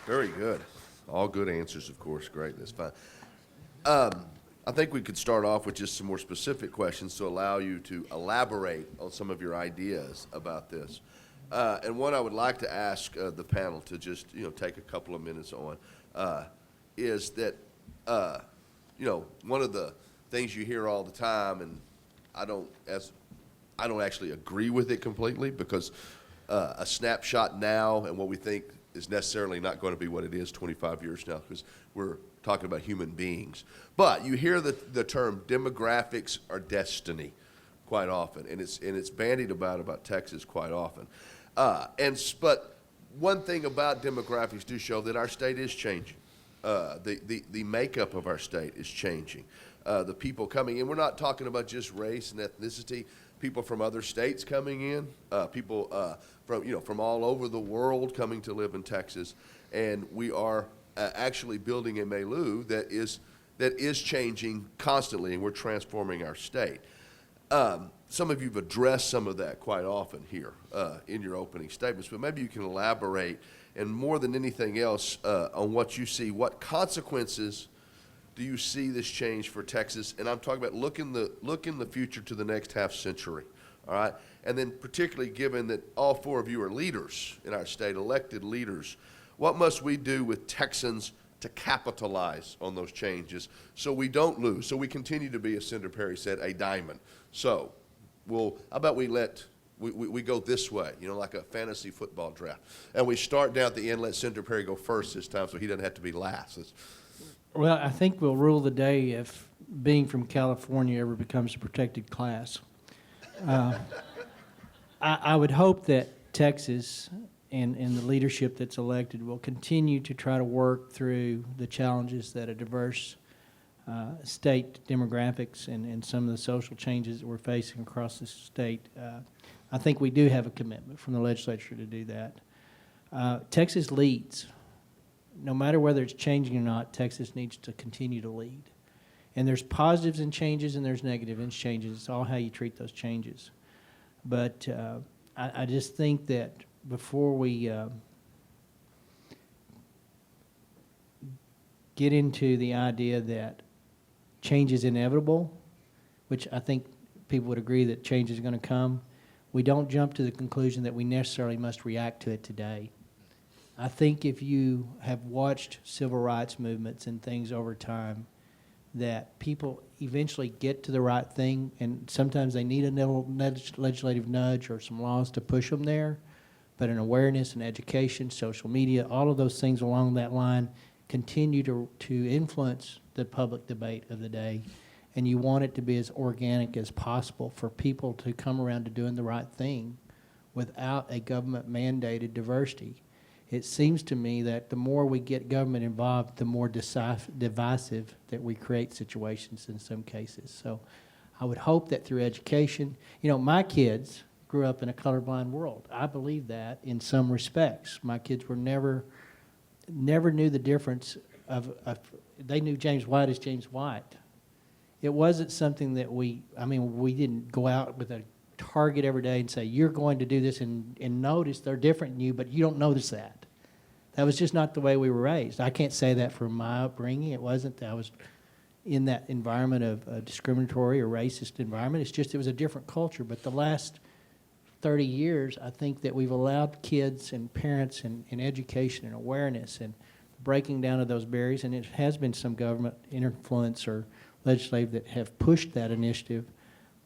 Very good. All good answers, of course. Great. That's fine. I think we could start off with just some more specific questions to allow you to elaborate on some of your ideas about this. And one I would like to ask the panel to just take a couple of minutes on is that one of the things you hear all the time, and I don't actually agree with it completely because a snapshot now and what we think is necessarily not going to be what it is 25 years now because we're talking about human beings. But you hear the term demographics are destiny quite often, and it's bandied about Texas quite often. But one thing about demographics do show that our state is changing. The makeup of our state is changing. The people coming in, we're not talking about just race and ethnicity. People from other states coming in, people from all over the world coming to live in Texas, and we are actually building a milieu that is changing constantly, and we're transforming our state. Some of you have addressed some of that quite often here in your opening statements, but maybe you can elaborate, and more than anything else, on what you see. What consequences do you see this change for Texas? And I'm talking about look in the future to the next half century, all right? And then particularly given that all four of you are leaders in our state, elected leaders, what must we do with Texans to capitalize on those changes so we don't lose, so we continue to be, as Senator Perry said, a diamond? So how about we go this way, like a fantasy football draft, and we start down at the end, let Senator Perry go first this time so he doesn't have to be last. Well, I think we'll rule the day if being from California ever becomes a protected class. I would hope that Texas and the leadership that's elected will continue to try to work through the challenges that a diverse state demographics and some of the social changes that we're facing across the state. I think we do have a commitment from the legislature to do that. Texas leads. No matter whether it's changing or not, Texas needs to continue to lead. And there's positives in changes and there's negatives in changes. It's all how you treat those changes. But I just think that before we get into the idea that change is inevitable, which I think people would agree that change is going to come, we don't jump to the conclusion that we necessarily must react to it today. I think if you have watched civil rights movements and things over time, that people eventually get to the right thing, and sometimes they need a little legislative nudge or some laws to push them there, but an awareness and education, social media, all of those things along that line continue to influence the public debate of the day, and you want it to be as organic as possible for people to come around to doing the right thing without a government-mandated diversity. It seems to me that the more we get government involved, the more divisive that we create situations in some cases. So I would hope that through education, my kids grew up in a colorblind world. I believe that in some respects. My kids were never knew the difference they knew James White as James White. It wasn't something that we didn't go out with a target every day and say, you're going to do this and notice they're different than you, but you don't notice that. That was just not the way we were raised. I can't say that for my upbringing. It wasn't that I was in that environment of a discriminatory or racist environment. It's just it was a different culture. But the last 30 years, I think that we've allowed kids and parents and education and awareness and breaking down of those barriers, and it has been some government influence or legislative that have pushed that initiative.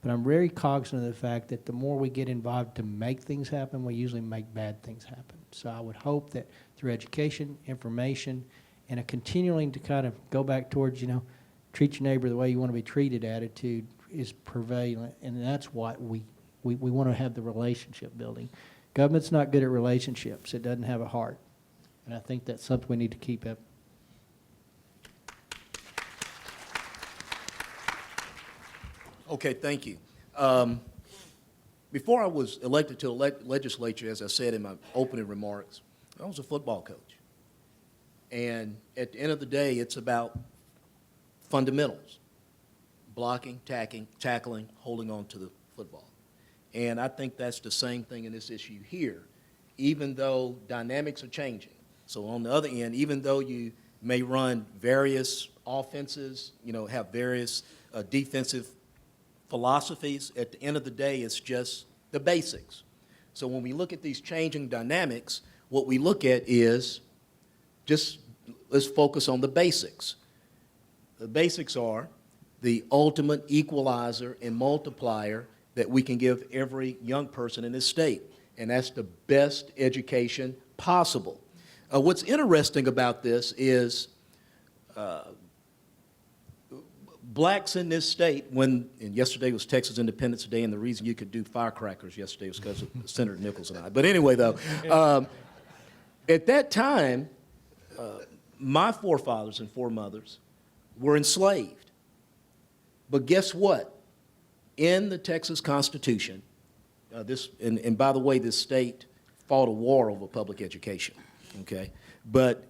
But I'm very cognizant of the fact that the more we get involved to make things happen, we usually make bad things happen. So I would hope that through education, information, and a continuing to kind of go back towards, treat your neighbor the way you want to be treated attitude is prevalent, and that's what we want to have the relationship building. Government's not good at relationships. It doesn't have a heart. And I think that's something we need to keep up. Okay, thank you. Before I was elected to the legislature, as I said in my opening remarks, I was a football coach. And at the end of the day, it's about fundamentals: blocking, tackling, holding on to the football. And I think that's the same thing in this issue here. Even though dynamics are changing, So on the other end, even though you may run various offenses, have various defensive philosophies, at the end of the day, it's just the basics. So when we look at these changing dynamics, what we look at is let's focus on the basics. The basics are the ultimate equalizer and multiplier that we can give every young person in this state, and that's the best education possible. What's interesting about this is blacks in this state, and yesterday was Texas Independence Day, and the reason you could do firecrackers yesterday was because of Senator Nichols and I. But anyway, though, at that time, my forefathers and foremothers were enslaved. But guess what? In the Texas Constitution, and by the way, this state fought a war over public education, okay? But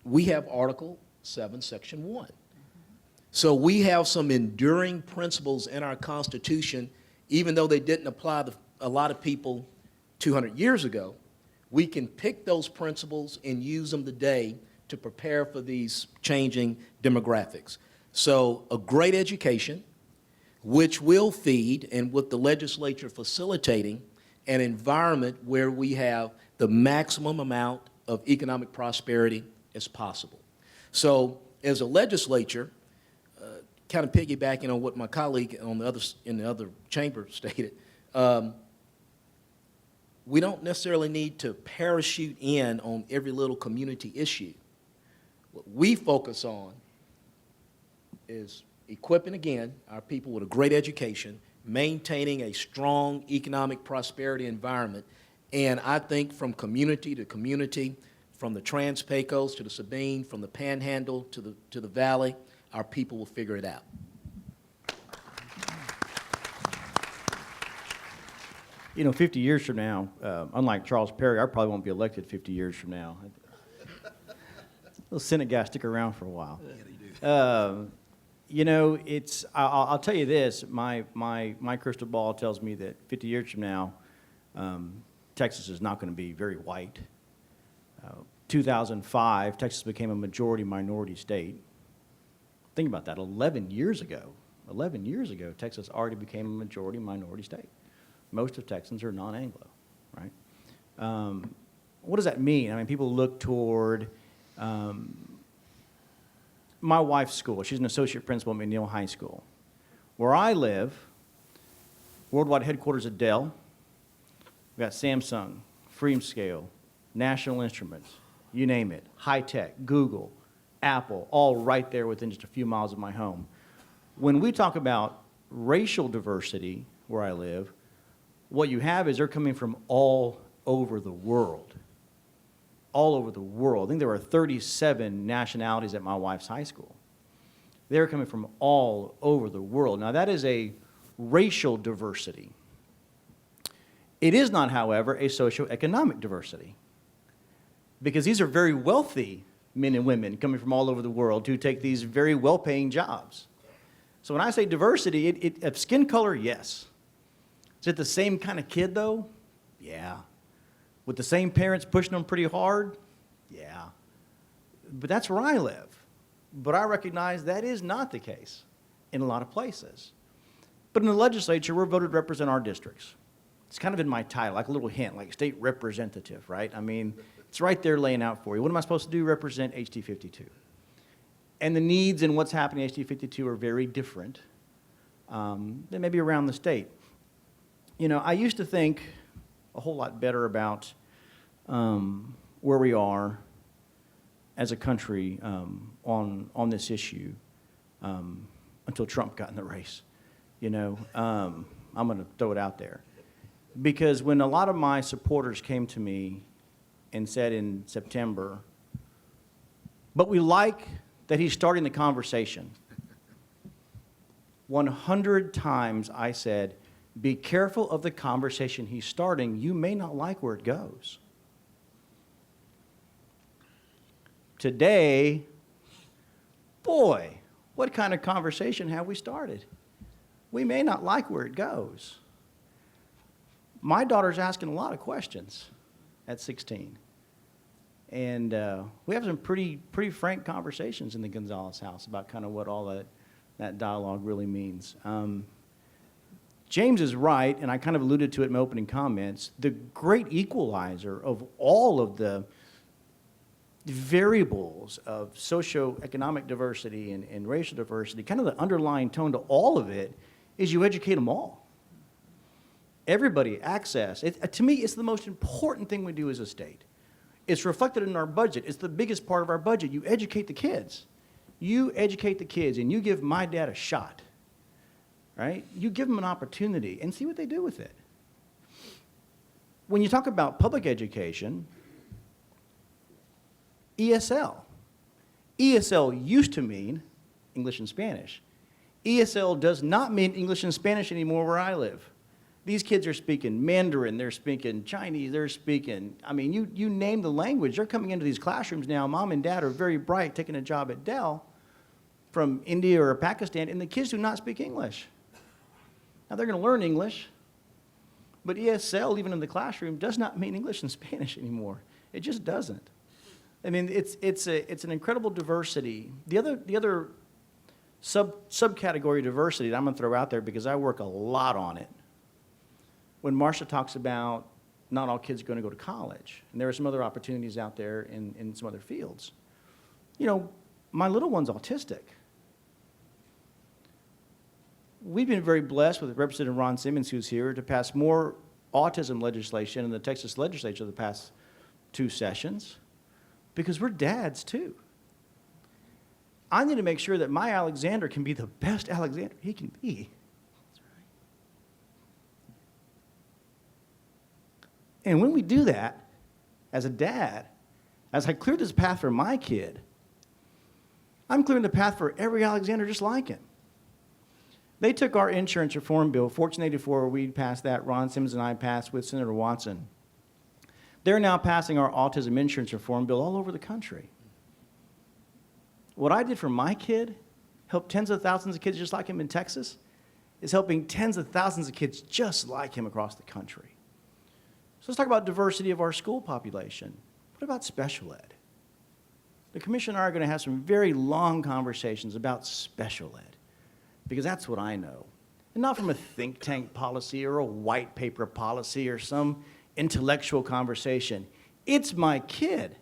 we have Article 7, Section 1. So we have some enduring principles in our Constitution, even though they didn't apply to a lot of people 200 years ago. We can pick those principles and use them today to prepare for these changing demographics. So a great education, which will feed, and with the legislature facilitating, an environment where we have the maximum amount of economic prosperity as possible. So as a legislature, kind of piggybacking on what my colleague in the other chamber stated, we don't necessarily need to parachute in on every little community issue. What we focus on is equipping, again, our people with a great education, maintaining a strong economic prosperity environment, and I think from community to community, from the Trans-Pecos to the Sabine, from the Panhandle to the Valley, our people will figure it out. 50 years from now, unlike Charles Perry, I probably won't be elected 50 years from now. Those Senate guys stick around for a while. Yeah, they do. I'll tell you this, my crystal ball tells me that 50 years from now, Texas is not going to be very white. 2005, Texas became a majority minority state. Think about that, 11 years ago, Texas already became a majority minority state. Most of Texans are non-Anglo, right? What does that mean? I mean, people look toward my wife's school. She's an associate principal at McNeil High School. Where I live, worldwide headquarters at Dell. We've got Samsung, Freescale, National Instruments, you name it, high tech, Google, Apple, all right there within just a few miles of my home. When we talk about racial diversity where I live, what you have is they're coming from all over the world. All over the world. I think there were 37 nationalities at my wife's high school. They're coming from all over the world. Now, that is a racial diversity. It is not, however, a socioeconomic diversity, because these are very wealthy men and women coming from all over the world who take these very well-paying jobs. So when I say diversity, of skin color, yes. Is it the same kind of kid, though? Yeah. With the same parents pushing them pretty hard? Yeah. But that's where I live. But I recognize that is not the case in a lot of places. But in the legislature, we're voted to represent our districts. It's kind of in my title, like a little hint, like state representative, right? I mean, it's right there laying out for you. What am I supposed to do? Represent HD 52. And the needs and what's happening in HD 52 are very different than maybe around the state. I used to think a whole lot better about where we are as a country on this issue until Trump got in the race. I'm going to throw it out there. Because when a lot of my supporters came to me and said in September, but we like that he's starting the conversation, 100 times I said, be careful of the conversation he's starting. You may not like where it goes. Today, boy, what kind of conversation have we started? We may not like where it goes. My daughter's asking a lot of questions at 16. And we have some pretty frank conversations in the Gonzalez house about kind of what all that dialogue really means. James is right, and I kind of alluded to it in my opening comments. The great equalizer of all of the variables of socioeconomic diversity and racial diversity, kind of the underlying tone to all of it, is you educate them all. Everybody access. To me, it's the most important thing we do as a state. It's reflected in our budget. It's the biggest part of our budget. You educate the kids. You educate the kids, and you give my dad a shot, right? You give them an opportunity and see what they do with it. When you talk about public education, ESL. ESL used to mean English and Spanish. ESL does not mean English and Spanish anymore where I live. These kids are speaking Mandarin, they're speaking Chinese, they're speaking, I mean, you name the language. They're coming into these classrooms now. Mom and dad are very bright, taking a job at Dell from India or Pakistan, and the kids do not speak English. Now, they're going to learn English, but ESL, even in the classroom, does not mean English and Spanish anymore. It just doesn't. I mean, it's an incredible diversity. The other subcategory of diversity that I'm going to throw out there, because I work a lot on it, when Marcia talks about not all kids are going to go to college, and there are some other opportunities out there in some other fields. You know, my little one's autistic. We've been very blessed with Representative Ron Simmons, who's here, to pass more autism legislation in the Texas legislature the past 2 sessions, because we're dads too. I need to make sure that my Alexander can be the best Alexander he can be. And when we do that, as a dad, as I clear this path for my kid, I'm clearing the path for every Alexander just like him. They took our insurance reform bill, 1484, we passed that, Ron Simmons and I passed with Senator Watson. They're now passing our autism insurance reform bill all over the country. What I did for my kid, helped tens of thousands of kids just like him in Texas, is helping tens of thousands of kids just like him across the country. So let's talk about diversity of our school population. What about special ed? The commission and I are going to have some very long conversations about special ed, because that's what I know. And not from a think tank policy or a white paper policy or some intellectual conversation. It's my kid.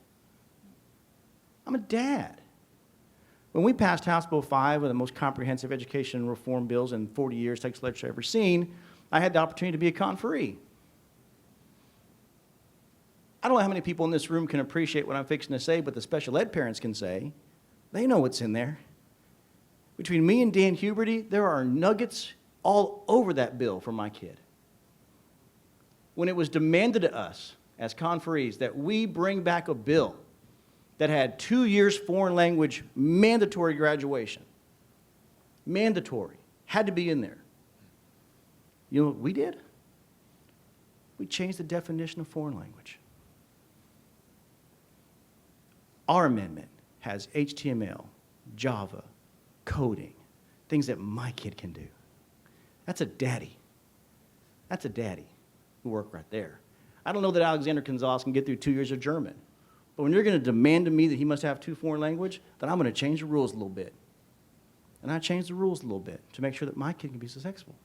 I'm a dad. When we passed House Bill 5, one of the most comprehensive education reform bills in 40 years Texas legislature ever seen, I had the opportunity to be a conferee. I don't know how many people in this room can appreciate what I'm fixing to say, but the special ed parents can say. They know what's in there. Between me and Dan Huberty, there are nuggets all over that bill for my kid. When it was demanded to us as conferees that we bring back a bill that had 2 years foreign language mandatory graduation, mandatory, had to be in there. You know what we did? We changed the definition of foreign language. Our amendment has HTML, Java, coding, things that my kid can do. That's a daddy. That's a daddy who worked right there. I don't know that Alexander Gonzalez can get through 2 years of German, but when you're going to demand of me that he must have 2 foreign language, then I'm going to change the rules a little bit. And I changed the rules a little bit to make sure that my kid can be successful.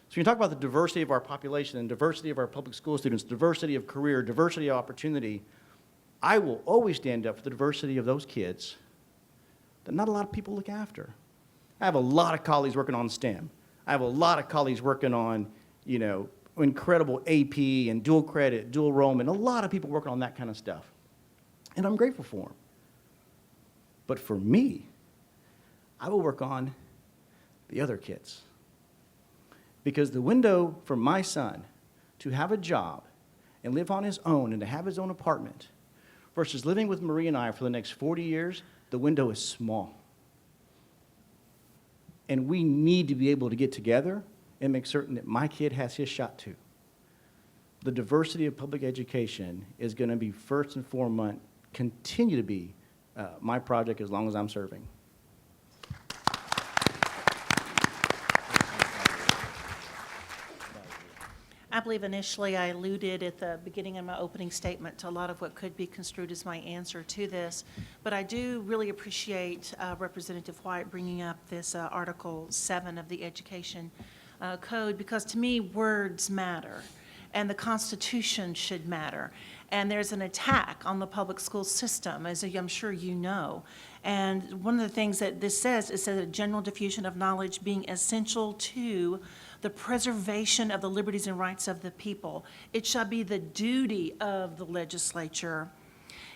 So when you talk about the diversity of our population and diversity of our public school students, diversity of career, diversity of opportunity, I will always stand up for the diversity of those kids that not a lot of people look after. I have a lot of colleagues working on STEM. I have a lot of colleagues working on, you know, incredible AP and dual credit, dual enrollment, a lot of people working on that kind of stuff. And I'm grateful for them. But for me, I will work on the other kids. Because the window for my son to have a job and live on his own and to have his own apartment versus living with Marie and I for the next 40 years, the window is small. And we need to be able to get together and make certain that my kid has his shot too. The diversity of public education is going to be first and foremost, continue to be my project as long as I'm serving. I believe initially I alluded at the beginning of my opening statement to a lot of what could be construed as my answer to this, but I do really appreciate Representative White bringing up this Article 7 of the Education Code, because to me, words matter, and the Constitution should matter. And there's an attack on the public school system, as I'm sure you know. And one of the things that this says, it says a general diffusion of knowledge being essential to the preservation of the liberties and rights of the people. It shall be the duty of the legislature.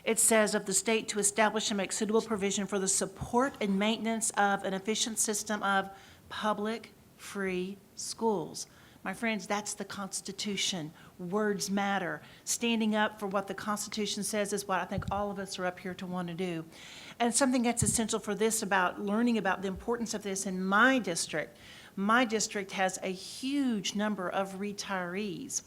It says of the state to establish and make suitable provision for the support and maintenance of an efficient system of public free schools. My friends, that's the Constitution. Words matter. Standing up for what the Constitution says is what I think all of us are up here to want to do. And something that's essential for this, about learning about the importance of this in my district. My district has a huge number of retirees.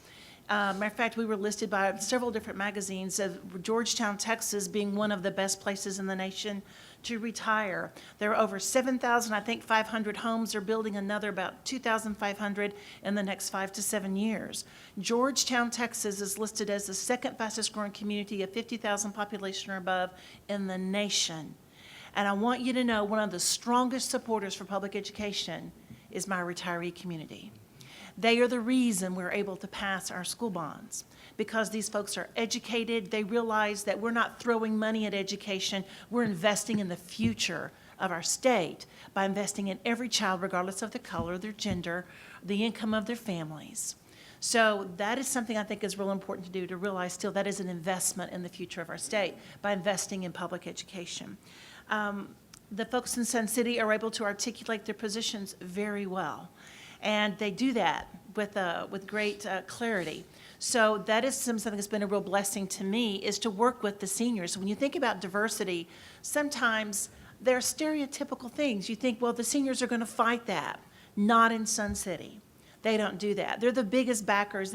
Matter of fact, we were listed by several different magazines of Georgetown, Texas being one of the best places in the nation to retire. There are over 7,000, I think 500 homes. They're building another about 2,500 in the next 5 to 7 years. Georgetown, Texas is listed as the second fastest growing community of 50,000 population or above in the nation. And I want you to know one of the strongest supporters for public education is my retiree community. They are the reason we're able to pass our school bonds, because these folks are educated. They realize that we're not throwing money at education. We're investing in the future of our state by investing in every child, regardless of their color, their gender, the income of their families. So that is something I think is real important to do, to realize still that is an investment in the future of our state by investing in public education. The folks in Sun City are able to articulate their positions very well. And they do that with great clarity. So that is something that's been a real blessing to me, is to work with the seniors. When you think about diversity, sometimes there are stereotypical things. You think, well, the seniors are going to fight that. Not in Sun City. They don't do that. They're the biggest backers.